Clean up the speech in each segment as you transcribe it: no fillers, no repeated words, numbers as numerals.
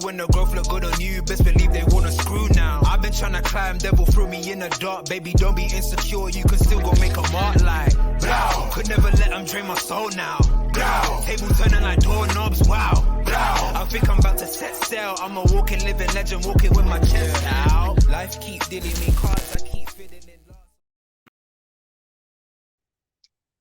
when the growth look good on you, best believe they wanna screw now. I've been trying to climb, devil threw me in the dark. Baby, don't be insecure, you can still go make a mark like blow. Could never let them drain my soul now. Blow. Table turning like doorknobs, wow. Blow. I think I'm about to set sail. I'm a walking, living legend, walking with my chest out. Life keep dealing me cards, I keep fitting in love.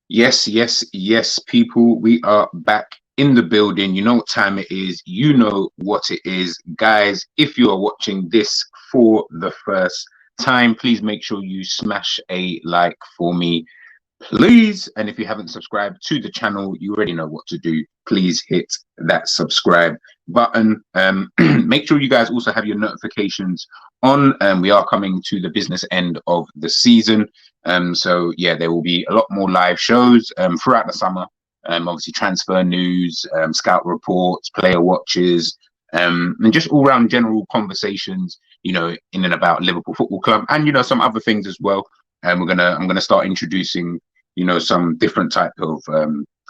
Yes, people, we are back in the building. You know what time it is, you know what it is, guys. If you are watching this for the first time, please make sure you smash a like for me, please. And if you haven't subscribed to the channel, you already know what to do. Please hit that subscribe button. Make sure you guys also have your notifications on. We are coming to the business end of the season, so yeah, there will be a lot more live shows throughout the summer. Obviously transfer news, scout reports, player watches, and just all round general conversations, you know, in and about Liverpool Football Club, and you know, some other things as well. I'm gonna start introducing, you know, some different type of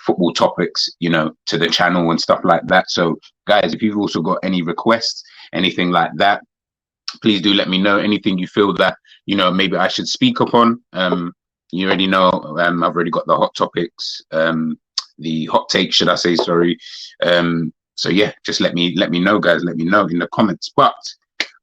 football topics, you know, to the channel and stuff like that. So guys, if you've also got any requests, anything like that, please do let me know. Anything you feel that, you know, maybe I should speak upon. You already know, I've already got the hot topics, the hot take, should I say, sorry. So yeah, just let me know, guys. Let me know in the comments. But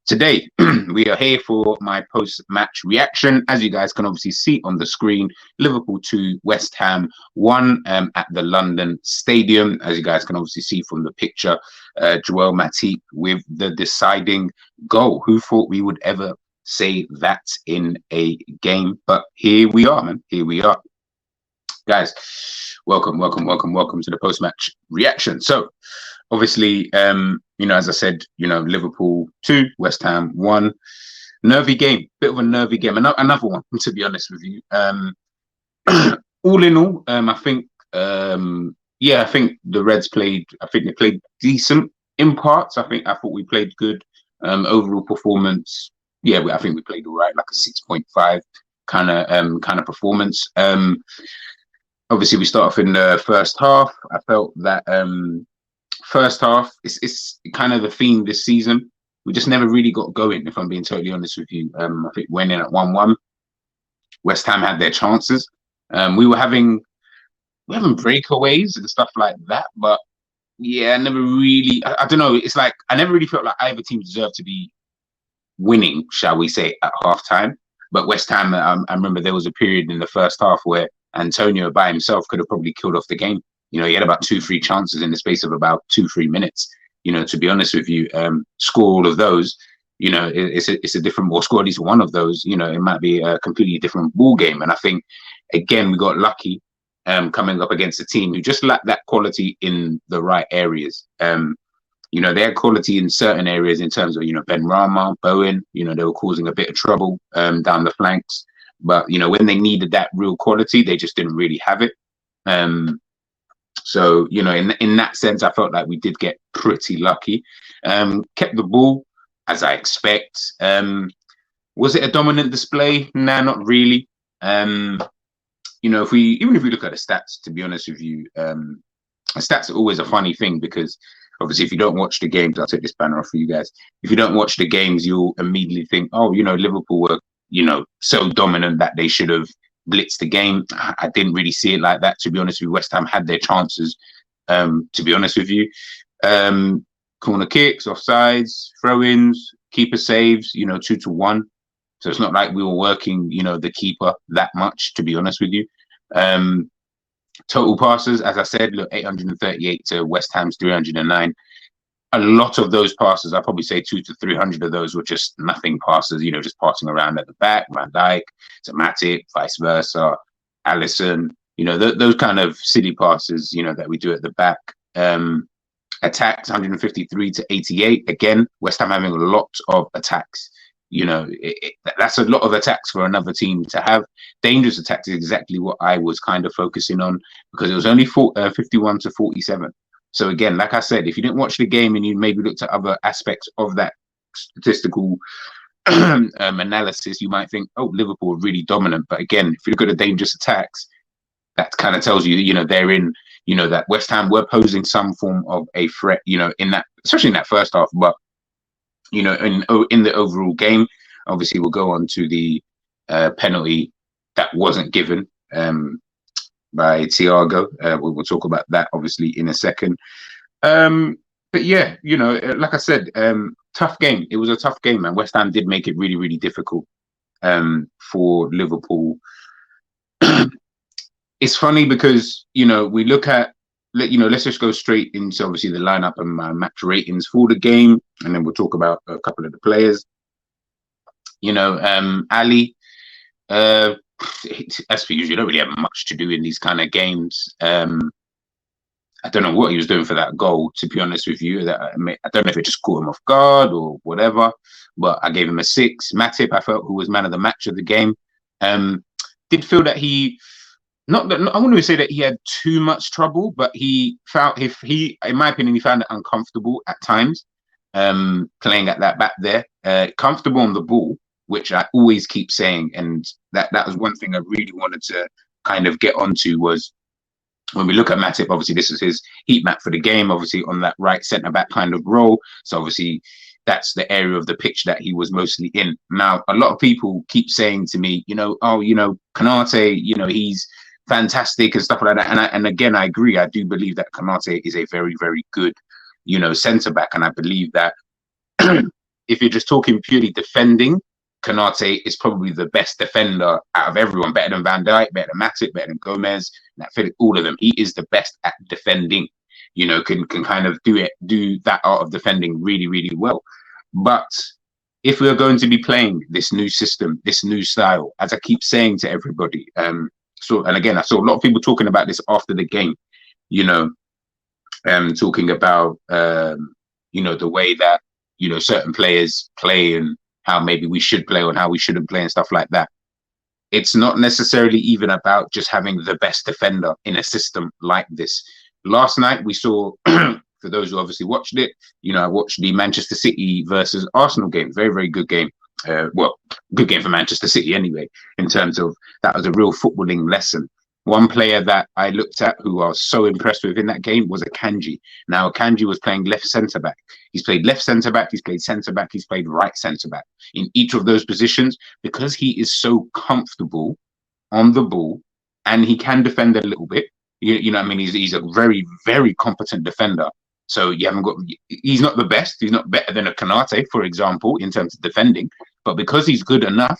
today we are here for my post-match reaction. As you guys can obviously see on the screen, Liverpool 2, West Ham 1 at the London Stadium. As you guys can obviously see from the picture, Joel Matip with the deciding goal. Who thought we would ever say that in a game? But here we are, man. Here we are. Guys, welcome to the post-match reaction. So obviously, you know, as I said, you know, Liverpool 2, West Ham 1. Nervy game, bit of a nervy game. Another one, to be honest with you. All in all, I think, yeah, I think the Reds played. I think they played decent in parts. I thought we played good. Overall performance, yeah, I think we played all right, like a 6.5 kind of performance. Obviously, we start off in the first half. I felt that first half, it's kind of the theme this season. We just never really got going, if I'm being totally honest with you. I think went in at 1-1. West Ham had their chances. We were having breakaways and stuff like that, but yeah, never really. I don't know. It's like I never really felt like either team deserved to be winning, shall we say, at halftime. But West Ham, I remember there was a period in the first half where Antonio by himself could have probably killed off the game. You know, he had about 2-3 chances in the space of about 2-3 minutes. You know, to be honest with you, score all of those, you know, it's a different, or score at least one of those, you know, it might be a completely different ball game. And I think, again, we got lucky coming up against a team who just lacked that quality in the right areas. You know, they had quality in certain areas in terms of, you know, Ben Rama, Bowen, you know, they were causing a bit of trouble down the flanks. But, you know, when they needed that real quality, they just didn't really have it. So, you know, in that sense, I felt like we did get pretty lucky. Kept the ball, as I expect. Was it a dominant display? Nah, not really. You know, even if we look at the stats, to be honest with you, stats are always a funny thing, because obviously if you don't watch the games, I'll take this banner off for you guys. If you don't watch the games, you'll immediately think, oh, you know, Liverpool were, you know, so dominant that they should have blitzed the game. I didn't really see it like that, to be honest with you. West Ham had their chances, to be honest with you. Corner kicks, offsides, throw-ins, keeper saves, you know, 2-1. So it's not like we were working, you know, the keeper that much, to be honest with you. Total passes, as I said, look, 838 to West Ham's 309. A lot of those passes, I'd probably say 200 to 300 of those were just nothing passes, you know, just passing around at the back, Van Dijk to Matip, vice versa, Alisson, you know, those kind of silly passes, you know, that we do at the back. Attacks, 153 to 88. Again, West Ham having a lot of attacks. You know, that's a lot of attacks for another team to have. Dangerous attacks is exactly what I was kind of focusing on, because it was only 51 to 47. So again, like I said, if you didn't watch the game and you maybe looked at other aspects of that statistical analysis, you might think, oh, Liverpool are really dominant. But again, if you look at the dangerous attacks, that kind of tells you, you know, they're in, you know, that West Ham were posing some form of a threat, you know, in that, especially in that first half. But in the overall game. Obviously, we'll go on to the penalty that wasn't given by Thiago. We'll talk about that obviously in a second. But yeah, like I said, tough game. It was a tough game, and West Ham did make it really, really difficult for Liverpool. It's funny because we look at let's just go straight into obviously the lineup and my match ratings for the game, and then we'll talk about a couple of the players. Ali, as per usual, you don't really have much to do in these kind of games. I don't know what he was doing for that goal, to be honest with you. I don't know if it just caught him off guard or whatever, but I gave him a 6. Matip, I felt, who was man of the match of the game, did feel that he, not that I wouldn't say that he had too much trouble, but he found, in my opinion, he found it uncomfortable at times, playing at that back there, comfortable on the ball, which I always keep saying, and that was one thing I really wanted to kind of get onto was, when we look at Matip, obviously this is his heat map for the game, obviously on that right centre back kind of role. So obviously that's the area of the pitch that he was mostly in. Now, a lot of people keep saying to me, Konate, he's fantastic and stuff like that. And again, I agree. I do believe that Konate is a very, very good, centre back. And I believe that if you're just talking purely defending, Konate is probably the best defender out of everyone, better than Van Dijk, better than Matip, better than Gomez, all of them. He is the best at defending, can kind of do that art of defending really, really well. But if we're going to be playing this new system, this new style, as I keep saying to everybody, and again, I saw a lot of people talking about this after the game, talking about, the way that, certain players play and how maybe we should play and how we shouldn't play and stuff like that. It's not necessarily even about just having the best defender in a system like this. Last night we saw, for those who obviously watched it, I watched the Manchester City versus Arsenal game. Very, very good game. Good game for Manchester City anyway, in terms of that was a real footballing lesson. One player that I looked at who I was so impressed with in that game was Akanji. Now, Akanji was playing left centre back. He's played left centre back, he's played centre back, he's played right centre back. In each of those positions, because he is so comfortable on the ball and he can defend a little bit. You know what I mean? He's a very, very competent defender. So he's not the best. He's not better than a Konate, for example, in terms of defending. But because he's good enough,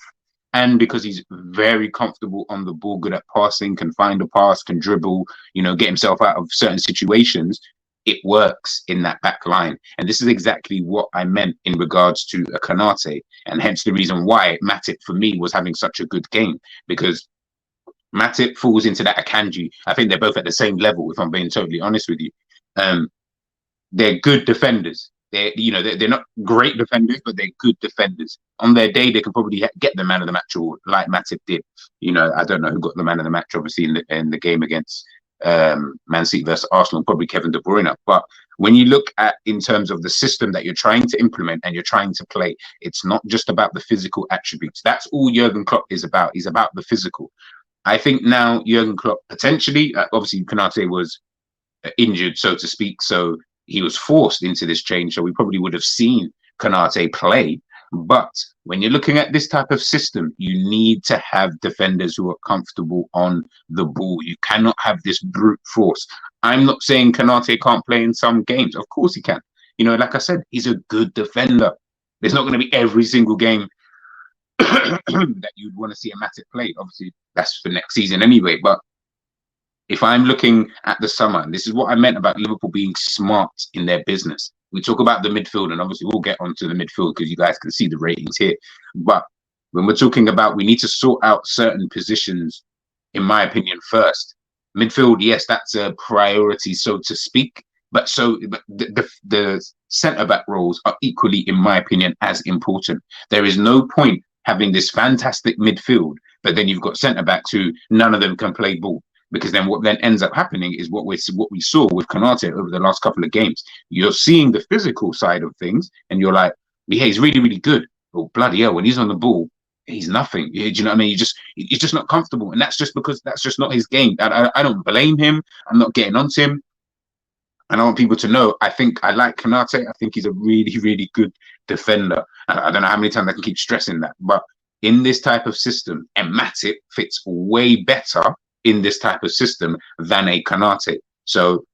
and because he's very comfortable on the ball, good at passing, can find a pass, can dribble, get himself out of certain situations, it works in that back line. And this is exactly what I meant in regards to a Konate. And hence the reason why Matip, for me, was having such a good game. Because Matip falls into that Akanji. I think they're both at the same level, if I'm being totally honest with you. They're good defenders. They're not great defenders, but they're good defenders. On their day, they can probably get the man of the match, or like Matip did. I don't know who got the man of the match, obviously, in the game against Man City versus Arsenal, probably Kevin De Bruyne. But when you look at in terms of the system that you're trying to implement and you're trying to play, it's not just about the physical attributes. That's all Jurgen Klopp is about. He's about the physical. I think now Jurgen Klopp potentially, obviously, Konate was injured, so to speak, so he was forced into this change, so we probably would have seen Konate play. But when you're looking at this type of system, you need to have defenders who are comfortable on the ball. You cannot have this brute force. I'm not saying Konate can't play in some games. Of course he can. Like I said, he's a good defender. There's not going to be every single game that you'd want to see a Matip play. Obviously, that's for next season anyway. But if I'm looking at the summer, and this is what I meant about Liverpool being smart in their business. We talk about the midfield, and obviously we'll get onto the midfield because you guys can see the ratings here. But when we're talking about, we need to sort out certain positions, in my opinion, first. Midfield, yes, that's a priority, so to speak. But the centre-back roles are equally, in my opinion, as important. There is no point having this fantastic midfield, but then you've got centre-backs who none of them can play ball. Because then what then ends up happening is what we saw with Konate over the last couple of games. You're seeing the physical side of things, and you're like, yeah, he's really, really good. Oh, bloody hell, when he's on the ball, he's nothing. Do you know what I mean? He's just not comfortable. And that's just because that's just not his game. I don't blame him. I'm not getting onto him. And I want people to know, I think I like Konate. I think he's a really, really good defender. And I don't know how many times I can keep stressing that. But in this type of system, and Matip fits way better in this type of system than a Konate. So,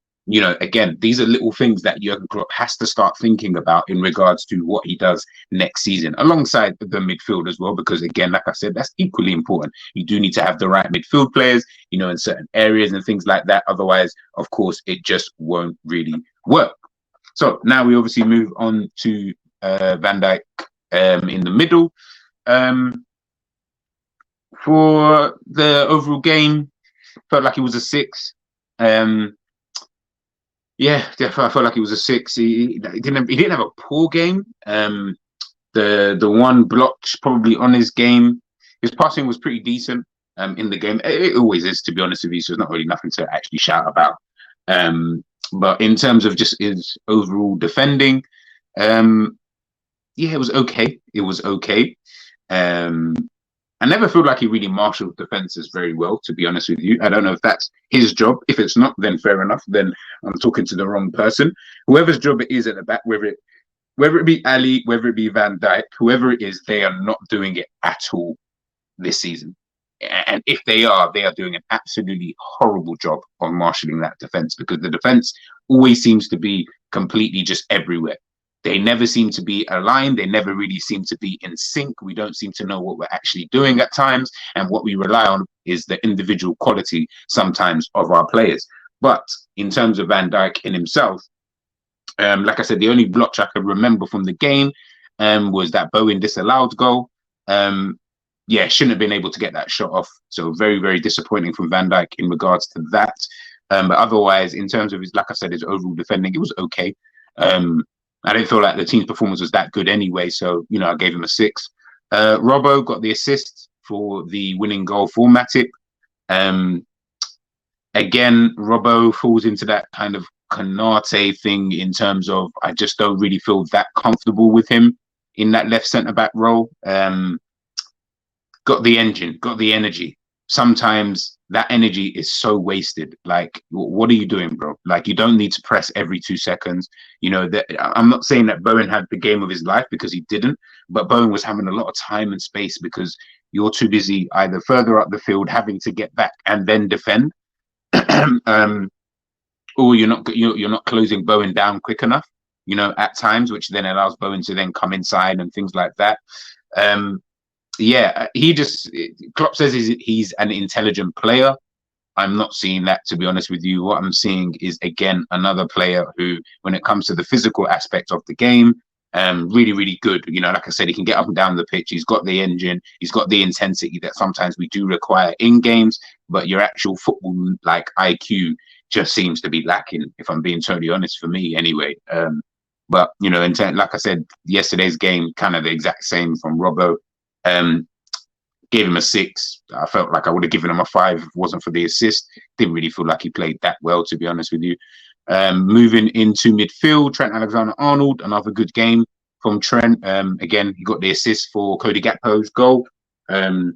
again, these are little things that Jurgen Klopp has to start thinking about in regards to what he does next season, alongside the midfield as well, because again, like I said, that's equally important. You do need to have the right midfield players, in certain areas and things like that. Otherwise, of course, it just won't really work. So now we obviously move on to Van Dijk in the middle. For the overall game, felt like it was a 6. Yeah, definitely. I felt like it was a 6. He didn't have a poor game. The one blocked probably on his game. His passing was pretty decent in the game. It always is, to be honest with you. So it's not really nothing to actually shout about. But in terms of just his overall defending, yeah, it was okay. It was okay. I never feel like he really marshaled defenses very well, to be honest with you. I don't know if that's his job. If it's not, then fair enough. Then I'm talking to the wrong person. Whoever's job it is at the back, whether it be Ali, whether it be Van Dijk, whoever it is, they are not doing it at all this season. And if they are doing an absolutely horrible job of marshalling that defense, because the defense always seems to be completely just everywhere. They never seem to be aligned. They never really seem to be in sync. We don't seem to know what we're actually doing at times. And what we rely on is the individual quality sometimes of our players. But in terms of Van Dijk in himself, like I said, the only blotch I could remember from the game was that Bowen disallowed goal. Yeah, shouldn't have been able to get that shot off. So very, very disappointing from Van Dijk in regards to that. But otherwise, in terms of his, like I said, his overall defending, it was okay. I didn't feel like the team's performance was that good anyway. So, I gave him a 6. Robbo got the assist for the winning goal for Matip. Again, Robbo falls into that kind of Konate thing in terms of I just don't really feel that comfortable with him in that left centre-back role. Got the engine, got the energy. Sometimes that energy is so wasted. Like, what are you doing, bro? Like, you don't need to press every 2 seconds. I'm not saying that Bowen had the game of his life, because he didn't, but Bowen was having a lot of time and space because you're too busy either further up the field having to get back and then defend, or you're not closing Bowen down quick enough, at times, which then allows Bowen to then come inside and things like that. Yeah, Klopp says he's an intelligent player. I'm not seeing that, to be honest with you. What I'm seeing is, again, another player who, when it comes to the physical aspect of the game, really, really good. Like I said, he can get up and down the pitch. He's got the engine. He's got the intensity that sometimes we do require in games, but your actual football like IQ just seems to be lacking, if I'm being totally honest, for me anyway. But like I said, yesterday's game, kind of the exact same from Robbo. Gave him a 6. I felt like I would have given him a 5 if it wasn't for the assist. Didn't really feel like he played that well, to be honest with you. Moving into midfield, Trent Alexander-Arnold, another good game from Trent. Again, he got the assist for Cody Gakpo's goal, if you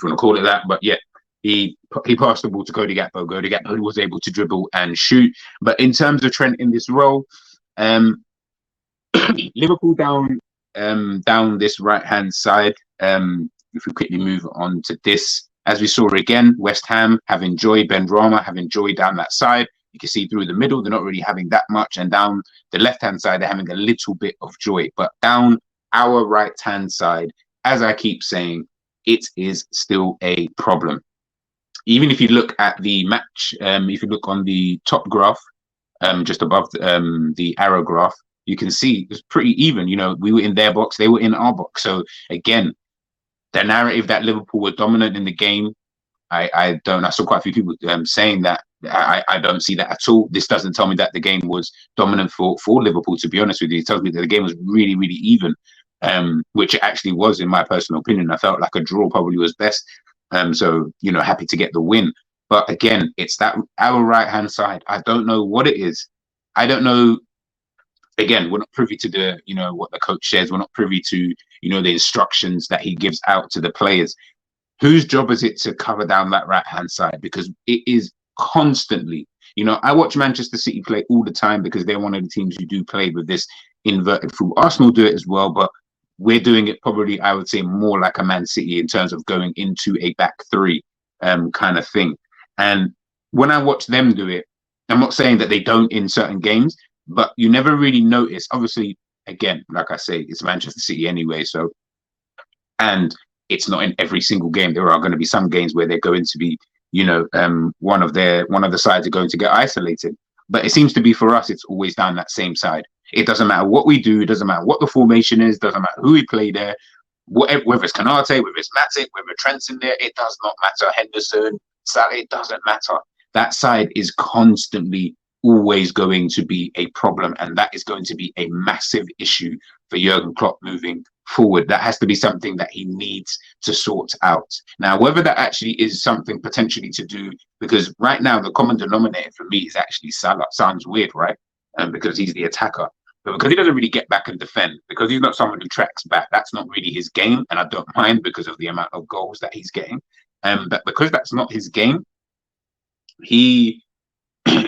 want to call it that. But yeah, he passed the ball to Cody Gakpo. Cody Gakpo was able to dribble and shoot. But in terms of Trent in this role, Liverpool down this right-hand side. If we quickly move on to this, as we saw again, West Ham have enjoyed Benrahma, have enjoyed down that side. You can see through the middle, they're not really having that much. And down the left-hand side, they're having a little bit of joy. But down our right-hand side, as I keep saying, it is still a problem. Even if you look at the match, if you look on the top graph, just above the arrow graph, you can see it's pretty even. We were in their box, they were in our box. So again, the narrative that Liverpool were dominant in the game, I saw quite a few people saying that. I don't see that at all. This doesn't tell me that the game was dominant for Liverpool, to be honest with you. It tells me that the game was really, really even, which it actually was, in my personal opinion. I felt like a draw probably was best. So, happy to get the win. But again, it's that our right-hand side. I don't know what it is. I don't know. Again, we're not privy to the, what the coach says. We're not privy to, the instructions that he gives out to the players. Whose job is it to cover down that right-hand side? Because it is constantly, You know, I watch Manchester City play all the time because they're one of the teams who do play with this inverted full. Arsenal do it as well, but we're doing it probably, I would say, more like a Man City in terms of going into a back three kind of thing. And when I watch them do it, I'm not saying that they don't in certain games, but you never really notice. Obviously, again, like I say, it's Manchester City anyway. So, and it's not in every single game. There are going to be some games where they're going to be, you know, one of the sides are going to get isolated. But it seems to be for us, it's always down that same side. It doesn't matter what we do. It doesn't matter what the formation is. Doesn't matter who we play there. Whether it's Kanate, whether it's Matic, whether Trent's in there, it does not matter. Henderson, Salah, it doesn't matter. That side is constantly always going to be a problem, and that is going to be a massive issue for Jurgen Klopp moving forward. That has to be something that he needs to sort out. Now, whether that actually is something potentially to do, because right now the common denominator for me is actually Salah. Sounds weird, right? Because he's the attacker. But because he doesn't really get back and defend, because he's not someone who tracks back, that's not really his game. And I don't mind because of the amount of goals that he's getting. But because that's not his game, he,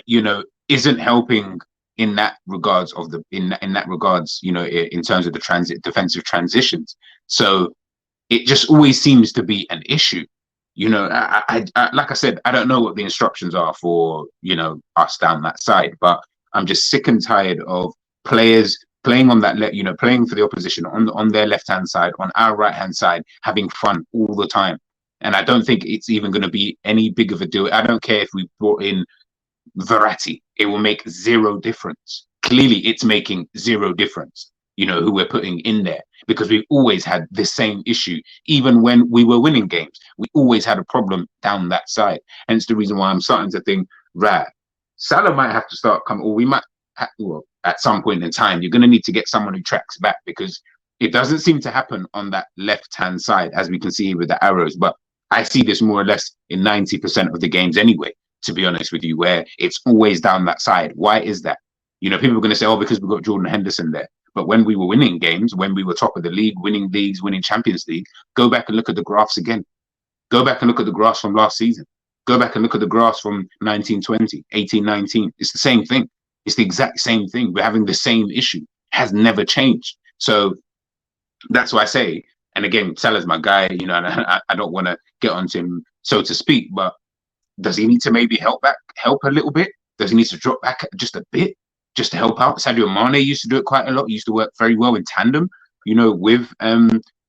you know, isn't helping in that regards of the in that regards, you know, in terms of the defensive transitions. So it just always seems to be an issue. You know, I like I said, I don't know what the instructions are for, you know, us down that side, but I'm just sick and tired of players playing on that, you know, playing for the opposition on their left hand side, on our right hand side, having fun all the time. And I don't think it's even going to be any big of a deal. I don't care if we brought in Verratti, it will make zero difference. Clearly, it's making zero difference, you know, who we're putting in there, because we've always had the same issue. Even when we were winning games, we always had a problem down that side. Hence the reason why I'm starting to think, right, Salah might have to start coming, or we might, well, at some point in time, you're going to need to get someone who tracks back, because it doesn't seem to happen on that left-hand side, as we can see with the arrows. But I see this more or less in 90% of the games anyway, to be honest with you, where it's always down that side. Why is that? You know, people are going to say, oh, because we've got Jordan Henderson there. But when we were winning games, when we were top of the league, winning leagues, winning Champions League, go back and look at the graphs again. Go back and look at the graphs from last season. Go back and look at the graphs from 1920, 1819. It's the same thing. It's the exact same thing. We're having the same issue. It has never changed. So that's why I say, and again, Salah's my guy, you know, and I don't want to get onto him, so to speak, but does he need to maybe help a little bit? Does he need to drop back just a bit, just to help out? Sadio Mane used to do it quite a lot. He used to work very well in tandem, you know, with,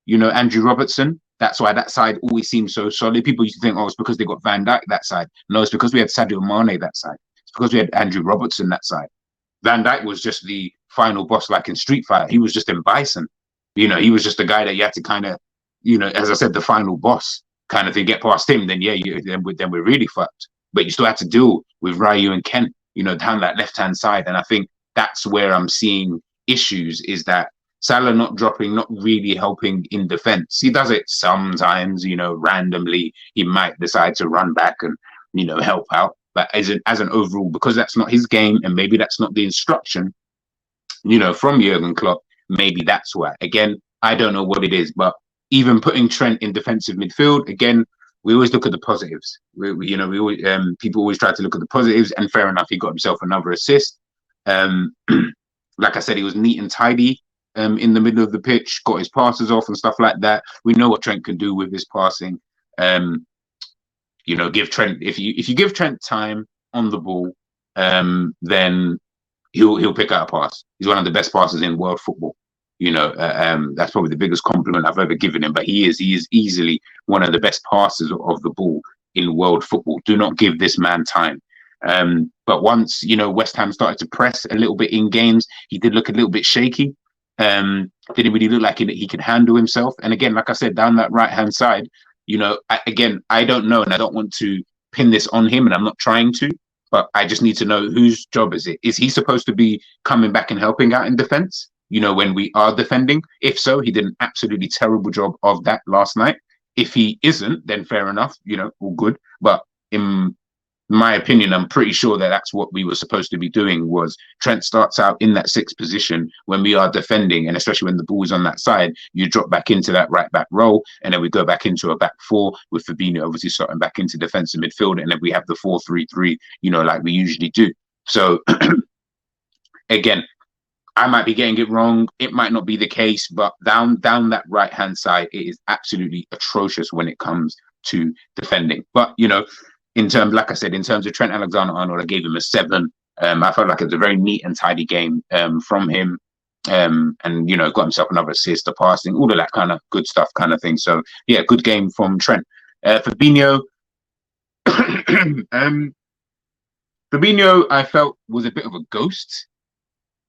you know, Andrew Robertson. That's why that side always seems so solid. People used to think, oh, it's because they got Van Dijk that side. No, it's because we had Sadio Mane that side. It's because we had Andrew Robertson that side. Van Dijk was just the final boss, like in Street Fighter. He was just in Bison. You know, he was just a guy that you had to kind of, you know, as I said, the final boss kind of thing. Get past him, then yeah, then we're really fucked. But you still had to deal with Ryu and Kent, you know, down that left-hand side. And I think that's where I'm seeing issues, is that Salah not dropping, not really helping in defense. He does it sometimes, you know, randomly. He might decide to run back and, you know, help out. But as an overall, because that's not his game, and maybe that's not the instruction, you know, from Jurgen Klopp, maybe that's why. Again, I don't know what it is, but even putting Trent in defensive midfield, again, we always look at the positives. We always, people always try to look at the positives, and fair enough, he got himself another assist. Like I said, he was neat and tidy in the middle of the pitch, got his passes off and stuff like that. We know what Trent can do with his passing. You know, give Trent, if you give Trent time on the ball, then he'll pick out a pass. He's one of the best passers in world football. You know, that's probably the biggest compliment I've ever given him. But he is easily one of the best passers of the ball in world football. Do not give this man time. But once, you know, West Ham started to press a little bit in games, he did look a little bit shaky. Didn't really look like he could handle himself. And again, like I said, down that right-hand side, you know, I don't know, and I don't want to pin this on him, and I'm not trying to, but I just need to know whose job is it? Is he supposed to be coming back and helping out in defense, you know, when we are defending? If so, he did an absolutely terrible job of that last night. If he isn't, then fair enough, you know, all good. But in my opinion, I'm pretty sure that that's what we were supposed to be doing. Was Trent starts out in that sixth position when we are defending, and especially when the ball is on that side, you drop back into that right back role, and then we go back into a back four with Fabinho obviously starting back into defensive midfield, and then we have the 4-3-3, like we usually do. So again, I might be getting it wrong. It might not be the case, but down that right hand side, it is absolutely atrocious when it comes to defending. But in terms, like I said, in terms of Trent Alexander-Arnold, I gave him a 7. I felt like it was a very neat and tidy game from him, and got himself another assist, a passing, all of that kind of good stuff, kind of thing. So yeah, good game from Trent. Fabinho, Fabinho, I felt was a bit of a ghost.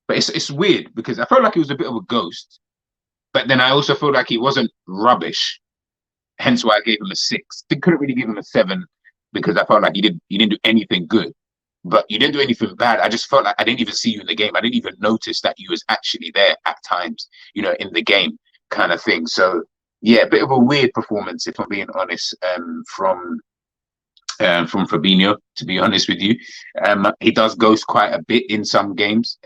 But it's weird because I felt like he was a bit of a ghost, but then I also felt like he wasn't rubbish. Hence why I gave him a 6. I couldn't really give him a 7 because I felt like he didn't do anything good, but you didn't do anything bad. I just felt like I didn't even see you in the game. I didn't even notice that you was actually there at times, in the game, kind of thing. So yeah, a bit of a weird performance, if I'm being honest, from Fabinho, to be honest with you. He does ghost quite a bit in some games.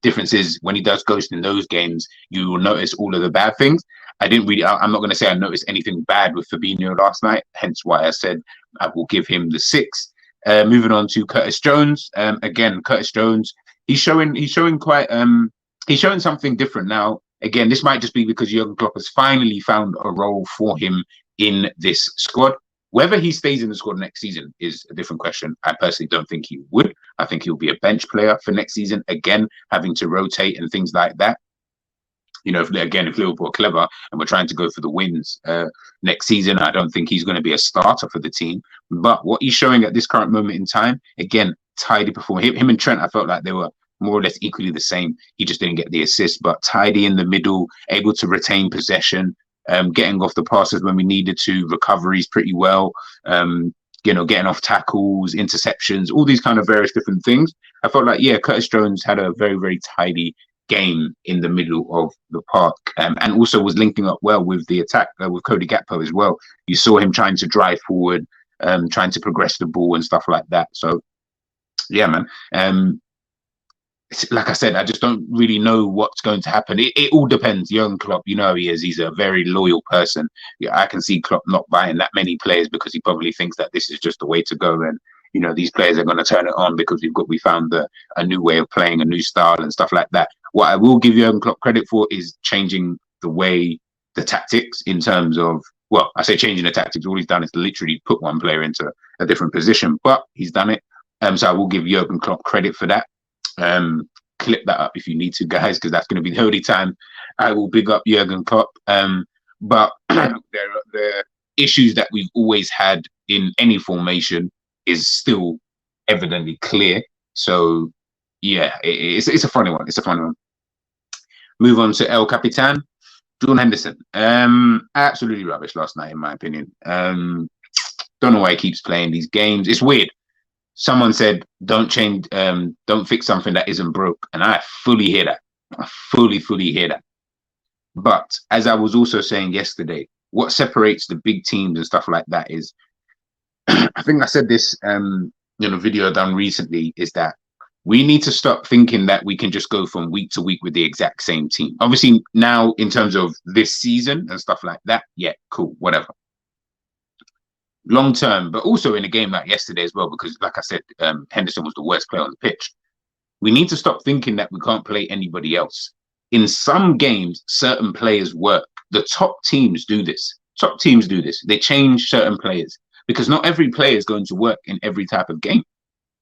Difference is when he does ghost in those games, you will notice all of the bad things. I'm not going to say I noticed anything bad with Fabinho last night, hence why I said I will give him the 6. Moving on to Curtis Jones. Again, Curtis Jones, he's showing something different now. Again, this might just be because Jurgen Klopp has finally found a role for him in this squad. Whether he stays in the squad next season is a different question. I personally don't think he would. I think he'll be a bench player for next season, again, having to rotate and things like that. If Liverpool are clever and we're trying to go for the wins next season, I don't think he's going to be a starter for the team. But what he's showing at this current moment in time, again, tidy performance. Him and Trent, I felt like they were more or less equally the same. He just didn't get the assist, but tidy in the middle, able to retain possession, getting off the passes when we needed to, recoveries pretty well, getting off tackles, interceptions, all these kind of various different things. I felt like, Curtis Jones had a very, very tidy game in the middle of the park, and also was linking up well with the attack with Cody Gakpo as well. You saw him trying to drive forward, trying to progress the ball and stuff like that. So yeah, man. Like I said, I just don't really know what's going to happen. It all depends. Jurgen Klopp, how he is. He's a very loyal person. Yeah, I can see Klopp not buying that many players because he probably thinks that this is just the way to go, and these players are going to turn it on because we found a new way of playing, a new style and stuff like that. What I will give Jurgen Klopp credit for is changing the tactics in terms of, well, I say changing the tactics. All he's done is literally put one player into a different position, but he's done it. So I will give Jurgen Klopp credit for that. Clip that up if you need to, guys, because that's going to be the only time I will big up Jurgen Klopp. But the issues that we've always had in any formation is still evidently clear. So yeah, it's a funny one. It's a funny one. Move on to El Capitan, Jordan Henderson. Absolutely rubbish last night, in my opinion. Don't know why he keeps playing these games. It's weird. Someone said, don't fix something that isn't broke. And I fully hear that. I fully hear that. But as I was also saying yesterday, what separates the big teams and stuff like that is, I think I said this in a video I've done recently, is that we need to stop thinking that we can just go from week to week with the exact same team. Obviously, now in terms of this season and stuff like that, yeah, cool, whatever. Long term, but also in a game like yesterday as well, because like I said, Henderson was the worst player on the pitch. We need to stop thinking that we can't play anybody else. In some games, certain players work. The top teams do this. They change certain players because not every player is going to work in every type of game.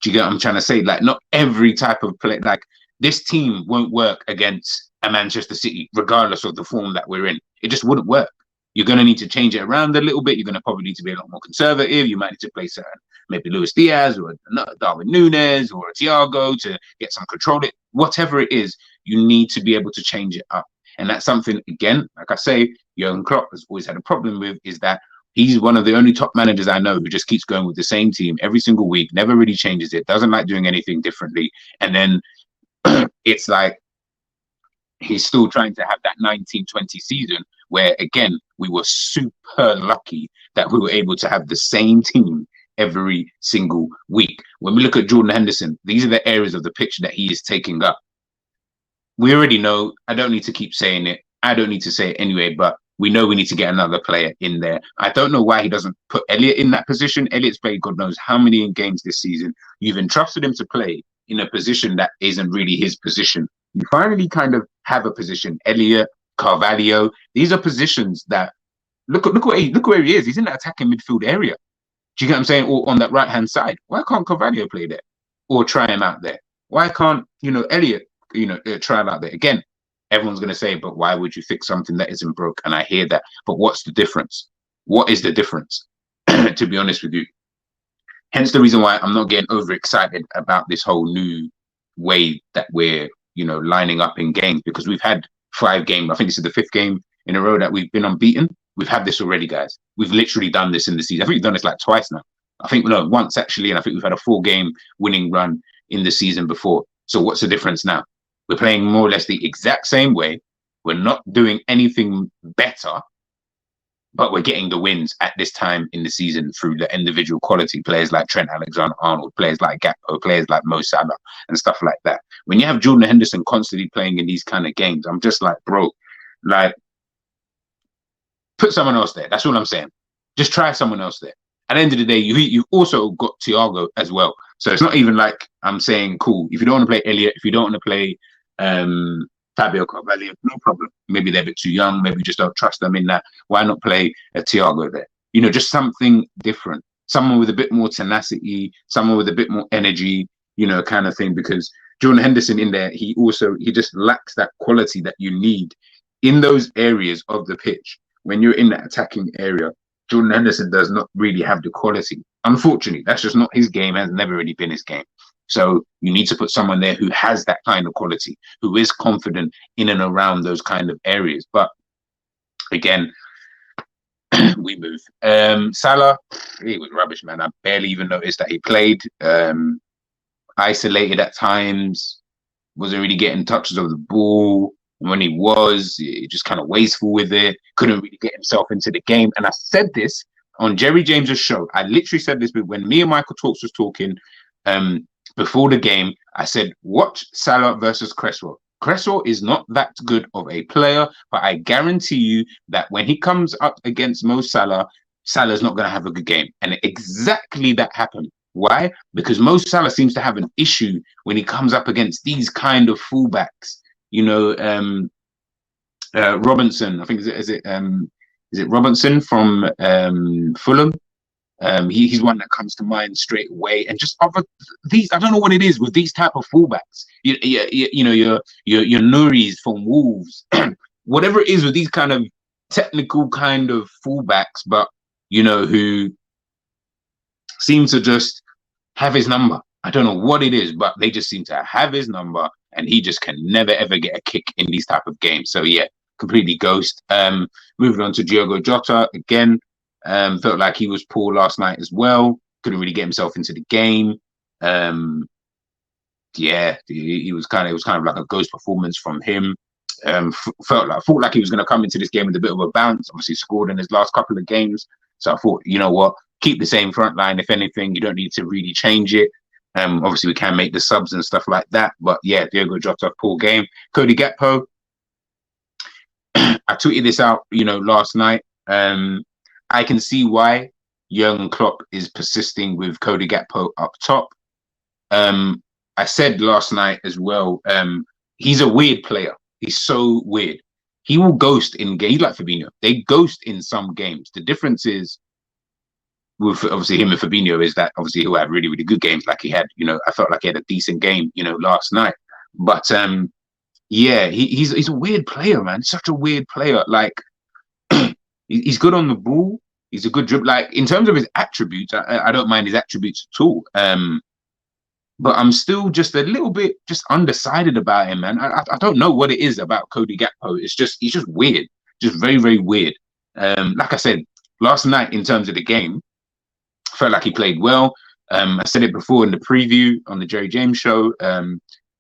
Do you get what I'm trying to say? Like, not every type of play, like this team won't work against a Manchester City, regardless of the form that we're in. It just wouldn't work. You're going to need to change it around a little bit. You're going to probably need to be a lot more conservative. You might need to play certain, maybe Luis Diaz or Darwin Núñez or a Thiago to get some control. Whatever it is, you need to be able to change it up. And that's something, again, like I say, Jurgen Klopp has always had a problem with, is that he's one of the only top managers I know who just keeps going with the same team every single week, never really changes it, doesn't like doing anything differently. And then it's like he's still trying to have that 1920 season where, again, we were super lucky that we were able to have the same team every single week. When we look at Jordan Henderson, these are the areas of the pitch that he is taking up. We already know, I don't need to keep saying it. I don't need to say it anyway, but we know we need to get another player in there. I don't know why he doesn't put Elliot in that position. Elliot's played God knows how many games this season. You've entrusted him to play in a position that isn't really his position. You finally kind of have a position. Elliot, Carvalho, these are positions that look where he is. He's in that attacking midfield area. Do you get what I'm saying? Or on that right hand side. Why can't Carvalho play there? Or try him out there? Why can't, Elliot, try him out there? Again, everyone's going to say, but why would you fix something that isn't broke? And I hear that. But what's the difference? What is the difference? To be honest with you. Hence the reason why I'm not getting overexcited about this whole new way that we're, lining up in games, because we've had 5 games. I think this is the 5th game in a row that we've been unbeaten. We've had this already, guys. We've literally done this in the season. I think we've done this like twice now. I think, no, once actually. And I think we've had a 4-game winning run in the season before. So what's the difference now? We're playing more or less the exact same way. We're not doing anything better, but we're getting the wins at this time in the season through the individual quality players like Trent Alexander-Arnold, players like Gakpo, players like Mo Salah, and stuff like that. When you have Jordan Henderson constantly playing in these kind of games, I'm just like, bro, like, put someone else there. That's all I'm saying. Just try someone else there. At the end of the day, you also got Thiago as well. So it's not even like I'm saying, cool, if you don't want to play Elliot, if you don't want to play Fabio Carvalho, no problem. Maybe they're a bit too young. Maybe you just don't trust them in that. Why not play a Thiago there? Just something different. Someone with a bit more tenacity, someone with a bit more energy, kind of thing. Because Jordan Henderson in there, he just lacks that quality that you need in those areas of the pitch. When you're in that attacking area, Jordan Henderson does not really have the quality. Unfortunately, that's just not his game, has never really been his game. So you need to put someone there who has that kind of quality, who is confident in and around those kind of areas. But again, we move. Salah, he was rubbish, man. I barely even noticed that he played. Isolated at times, wasn't really getting touches of the ball. And when he was, just kind of wasteful with it, couldn't really get himself into the game. And I said this on Jerry James's show. I literally said this when me and Michael Talks was talking before the game. I said, watch Salah versus Cresswell. Cresswell is not that good of a player, but I guarantee you that when he comes up against Mo Salah, Salah's not going to have a good game. And exactly that happened. Why? Because Mo Salah seems to have an issue when he comes up against these kind of fullbacks. Robinson, I think is it Robinson from Fulham? He's one that comes to mind straight away, and just other these. I don't know what it is with these type of fullbacks. Your Nuris from Wolves, whatever it is with these kind of technical kind of fullbacks, but who seem to just have his number. I don't know what it is, but they just seem to have his number, and he just can never ever get a kick in these type of games. So yeah, completely ghost. Moving on to Diogo Jota again. Felt like he was poor last night as well. Couldn't really get himself into the game. It was kind of like a ghost performance from him. Thought like he was going to come into this game with a bit of a bounce. Obviously scored in his last couple of games. So I thought, you know what, keep the same front line. If anything, you don't need to really change it. Obviously we can make the subs and stuff like that. But yeah, Diogo Jota, poor game. Cody Gakpo. I tweeted this out, last night. I can see why Jurgen Klopp is persisting with Cody Gakpo up top. I said last night as well, he's a weird player. He's so weird. He will ghost in games like Fabinho. They ghost in some games. The difference is with obviously him and Fabinho is that obviously he'll have really, really good games like he had. I felt like he had a decent game, last night. But he's a weird player, man. Such a weird player. Like he's good on the ball. He's a good dribble. Like in terms of his attributes, I don't mind his attributes at all. But I'm still just a little bit just undecided about him, man. I don't know what it is about Cody Gakpo. He's just weird, just very, very weird. Like I said last night, in terms of the game, felt like he played well. I said it before in the preview on the Jerry James show.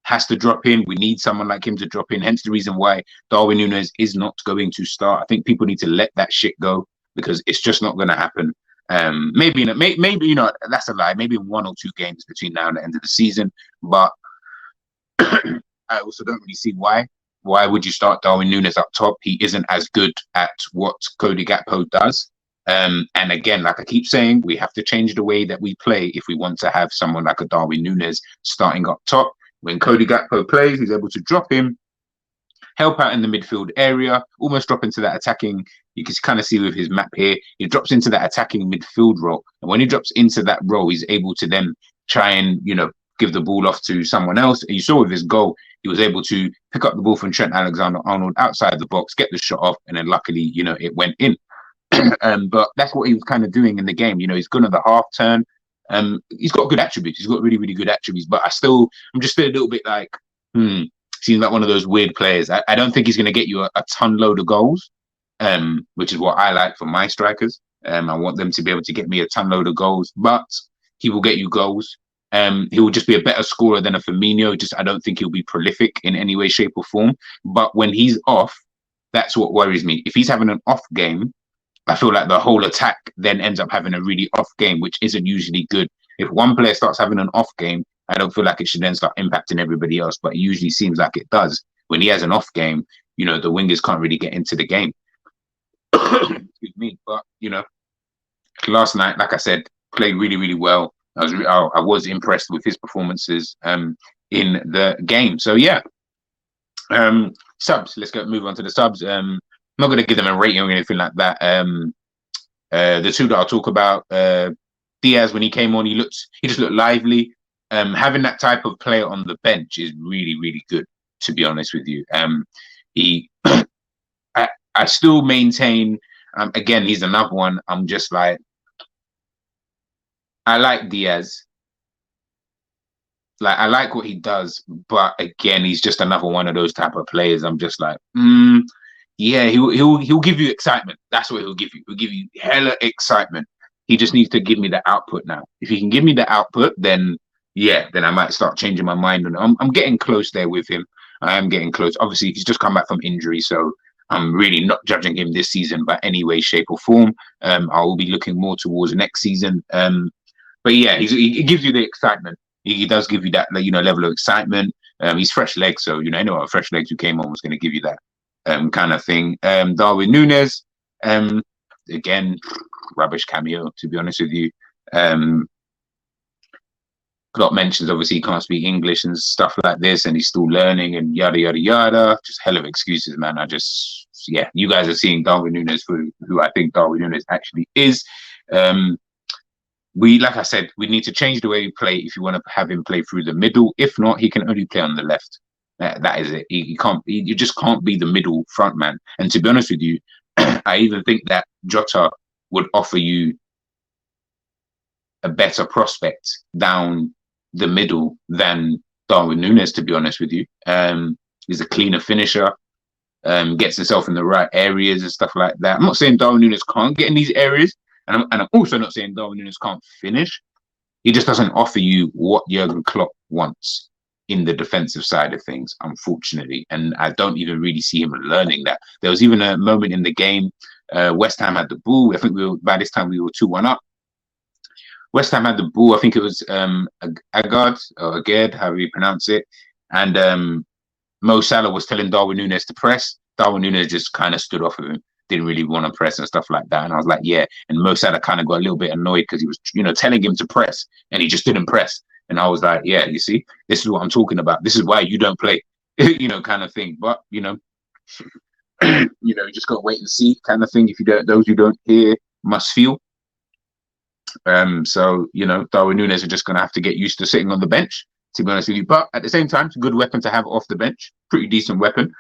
Has to drop in. We need someone like him to drop in. Hence the reason why Darwin Núñez is not going to start. I think people need to let that shit go because it's just not going to happen. Maybe maybe that's a lie. Maybe in 1 or 2 games between now and the end of the season. But I also don't really see why. Why would you start Darwin Núñez up top? He isn't as good at what Cody Gakpo does. And again, like I keep saying, we have to change the way that we play if we want to have someone like a Darwin Núñez starting up top. When Cody Gakpo plays, he's able to drop him, help out in the midfield area, almost drop into that attacking. You can kind of see with his map here, he drops into that attacking midfield role. And when he drops into that role, he's able to then try and, give the ball off to someone else. And you saw with his goal, he was able to pick up the ball from Trent Alexander-Arnold outside the box, get the shot off, and then luckily, it went in. But that's what he was kind of doing in the game. He's good at the half turn. He's got good attributes. He's got really, really good attributes. But I'm just still a little bit like, seems like one of those weird players. I don't think he's going to get you a ton load of goals, which is what I like for my strikers. I want them to be able to get me a ton load of goals, but he will get you goals. He will just be a better scorer than a Firmino. I don't think he'll be prolific in any way, shape, or form. But when he's off, that's what worries me. If he's having an off game, I feel like the whole attack then ends up having a really off game, which isn't usually good. If one player starts having an off game, I don't feel like it should then start impacting everybody else. But it usually seems like it does. When he has an off game, the wingers can't really get into the game. Excuse me. But, last night, like I said, played really, really well. I was impressed with his performances in the game. So yeah, subs. Let's move on to the subs. I'm not going to give them a rating or anything like that. The two that I'll talk about, Diaz, when he came on, he just looked lively. Having that type of player on the bench is really, really good. To be honest with you, I still maintain. Again, he's another one. I'm just like. I like Diaz. I like what he does, but again, he's just another one of those type of players. I'm just like, yeah, he'll give you excitement. That's what he'll give you. He'll give you hella excitement. He just needs to give me the output now. If he can give me the output, then I might start changing my mind on it. I'm getting close there with him. I am getting close. Obviously, he's just come back from injury, so I'm really not judging him this season by any way, shape, or form. I will be looking more towards next season. But yeah, he gives you the excitement. He does give you that, level of excitement. He's fresh legs, so what fresh legs who came on was going to give you that kind of thing. Darwin Núñez, again, rubbish cameo, to be honest with you. Got mentions, obviously, he can't speak English and stuff like this, and he's still learning and yada, yada, yada. Just hell of excuses, man. You guys are seeing Darwin Núñez for who I think Darwin Núñez actually is. Like I said, we need to change the way we play if you want to have him play through the middle. If not, he can only play on the left. That is it. You just can't be the middle front man. And to be honest with you, I even think that Jota would offer you a better prospect down the middle than Darwin Núñez, to be honest with you. He's a cleaner finisher, gets himself in the right areas and stuff like that. I'm not saying Darwin Núñez can't get in these areas. And I'm also not saying Darwin Núñez can't finish. He just doesn't offer you what Jurgen Klopp wants in the defensive side of things, unfortunately. And I don't even really see him learning that. There was even a moment in the game, West Ham had the ball. I think by this time we were 2-1 up. West Ham had the ball. I think it was Agard or Agard, however you pronounce it. And Mo Salah was telling Darwin Núñez to press. Darwin Núñez just kind of stood off of him. Didn't really want to press and stuff like that. And I was like, yeah. And Mo Salah kind of got a little bit annoyed because he was, telling him to press and he just didn't press. And I was like, yeah, you see, this is what I'm talking about. This is why you don't play, kind of thing. But, you just got to wait and see kind of thing. If you don't, those who don't hear must feel. So, Darwin Núñez are just going to have to get used to sitting on the bench, to be honest with you. But at the same time, it's a good weapon to have off the bench. Pretty decent weapon.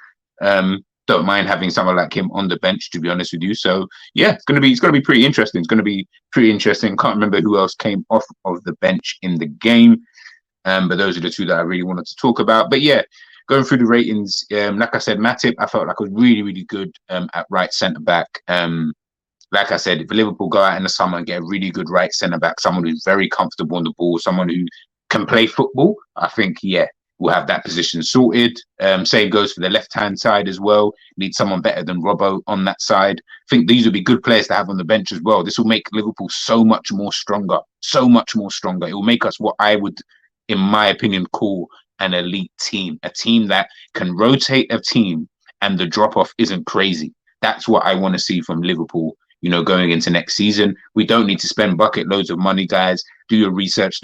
Don't mind having someone like him on the bench, to be honest with you. So yeah, it's gonna be pretty interesting. Can't remember who else came off of the bench in the game, but those are the two that I really wanted to talk about. But yeah, going through the ratings, like I said, Matip, I felt like was really, really good at right centre back. Like I said, if Liverpool go out in the summer and get a really good right centre back, someone who's very comfortable on the ball, someone who can play football, I think we'll have that position sorted. Same goes for the left-hand side as well. Need someone better than Robbo on that side. I think these would be good players to have on the bench as well. This will make Liverpool so much more stronger. So much more stronger. It will make us what I would, in my opinion, call an elite team. A team that can rotate a team and the drop-off isn't crazy. That's what I want to see from Liverpool, you know, going into next season. We don't need to spend bucket loads of money, guys. Do your research.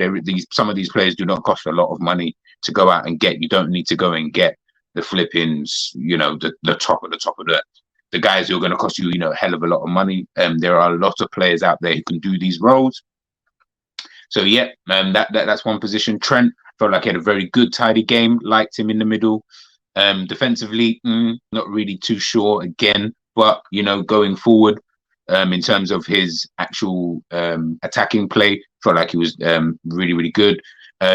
Some of these players do not cost a lot of money to go out and get. You don't need to go and get the flippings, you know, the top of the guys who are going to cost you, you know, a hell of a lot of money. There are a lot of players out there who can do these roles. So yeah, that's one position. Trent felt like he had a very good, tidy game. Liked him in the middle. Defensively, not really too sure again, but you know, going forward, in terms of his actual attacking play, felt like he was really, really good.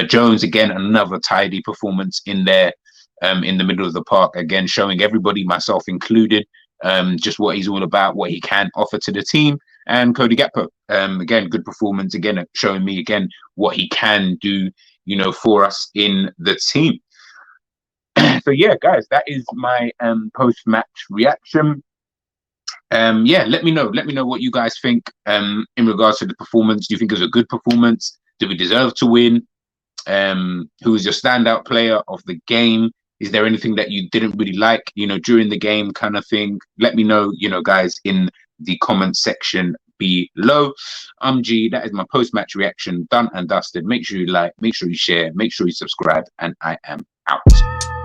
Jones, again, another tidy performance in there, in the middle of the park, again, showing everybody, myself included, just what he's all about, what he can offer to the team. And Cody Gakpo, again, good performance, again, showing me again what he can do, you know, for us in the team. So yeah, guys, that is my post-match reaction. Yeah, let me know what you guys think in regards to the performance. Do you think it was a good performance? Did we deserve to win? Who was your standout player of the game? Is there anything that you didn't really like, you know, during the game, kind of thing? Let me know, you know, guys, in the comment section below. I'm G. That is my post-match reaction, done and dusted. Make sure you like, make sure you share, make sure you subscribe, and I am out.